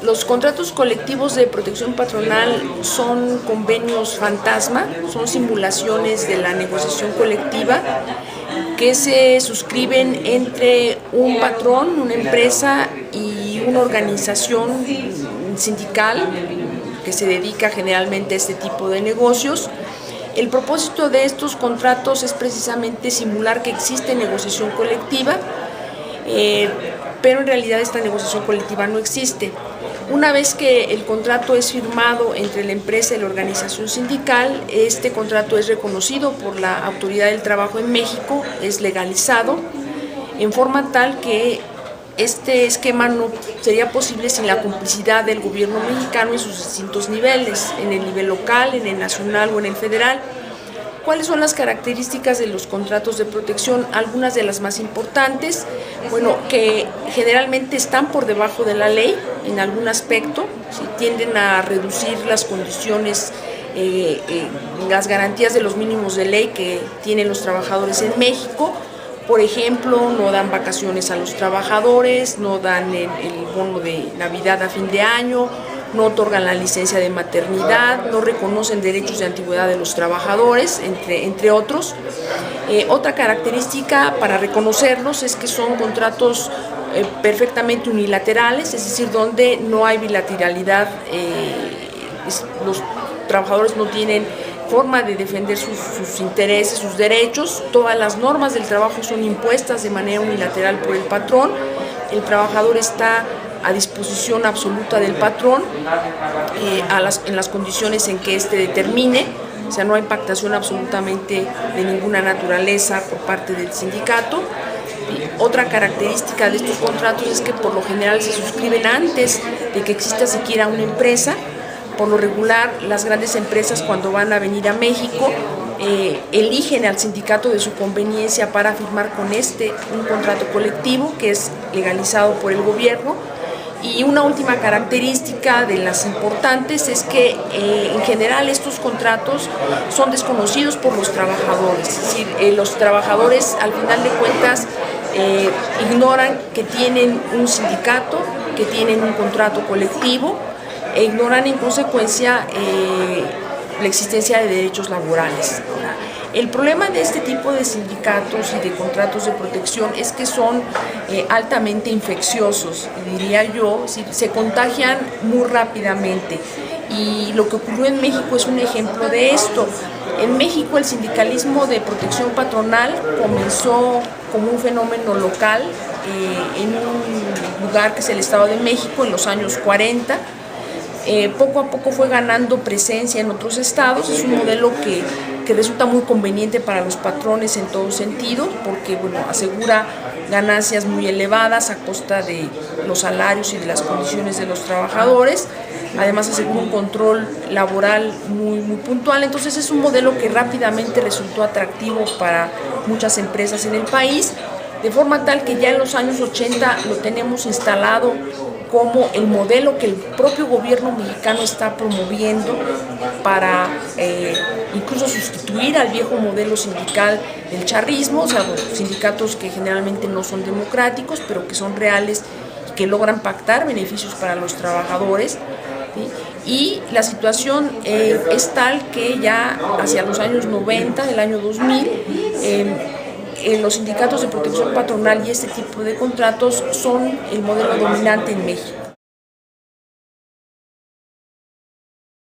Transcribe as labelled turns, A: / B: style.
A: Los contratos colectivos de protección patronal son convenios fantasma, son simulaciones de la negociación colectiva que se suscriben entre un patrón, una empresa y una organización sindical que se dedica generalmente a este tipo de negocios. El propósito de estos contratos es precisamente simular que existe negociación colectiva, pero en realidad esta negociación colectiva no existe. Una vez que el contrato es firmado entre la empresa y la organización sindical, este contrato es reconocido por la Autoridad del Trabajo en México, es legalizado, en forma tal que este esquema no sería posible sin la complicidad del gobierno mexicano en sus distintos niveles, en el nivel local, en el nacional o en el federal. ¿Cuáles son las características de los contratos de protección? Algunas de las más importantes, bueno, que generalmente están por debajo de la ley en algún aspecto, tienden a reducir las condiciones, las garantías de los mínimos de ley que tienen los trabajadores en México. Por ejemplo, no dan vacaciones a los trabajadores, no dan el bono de Navidad a fin de año, no otorgan la licencia de maternidad, no reconocen derechos de antigüedad de los trabajadores, entre otros. Otra característica para reconocerlos es que son contratos perfectamente unilaterales, es decir, donde no hay bilateralidad, los trabajadores no tienen forma de defender sus intereses, sus derechos. Todas las normas del trabajo son impuestas de manera unilateral por el patrón. El trabajador está a disposición absoluta del patrón en las condiciones en que éste determine, o sea, no hay pactación absolutamente de ninguna naturaleza por parte del sindicato. Otra característica de estos contratos es que por lo general se suscriben antes de que exista siquiera una empresa. Por lo regular, las grandes empresas cuando van a venir a México eligen al sindicato de su conveniencia para firmar con un contrato colectivo que es legalizado por el gobierno. Y una última característica de las importantes es que en general estos contratos son desconocidos por los trabajadores, es decir, los trabajadores al final de cuentas ignoran que tienen un sindicato, que tienen un contrato colectivo, e ignoran en consecuencia la existencia de derechos laborales. El problema de este tipo de sindicatos y de contratos de protección es que son altamente infecciosos, diría yo, se contagian muy rápidamente, y lo que ocurrió en México es un ejemplo de esto. En México el sindicalismo de protección patronal comenzó como un fenómeno local en un lugar que es el Estado de México en los años 40. Poco a poco fue ganando presencia en otros estados. Es un modelo que resulta muy conveniente para los patrones en todo sentido, porque bueno, asegura ganancias muy elevadas a costa de los salarios y de las condiciones de los trabajadores. Además asegura un control laboral muy puntual. Entonces es un modelo que rápidamente resultó atractivo para muchas empresas en el país, de forma tal que ya en los años 80 lo tenemos instalado como el modelo que el propio gobierno mexicano está promoviendo para incluso sustituir al viejo modelo sindical del charrismo, o sea, sindicatos que generalmente no son democráticos, pero que son reales y que logran pactar beneficios para los trabajadores, ¿sí? Y la situación es tal que ya hacia los años 90, del año 2000, los sindicatos de protección patronal y este tipo de contratos son el modelo dominante en México.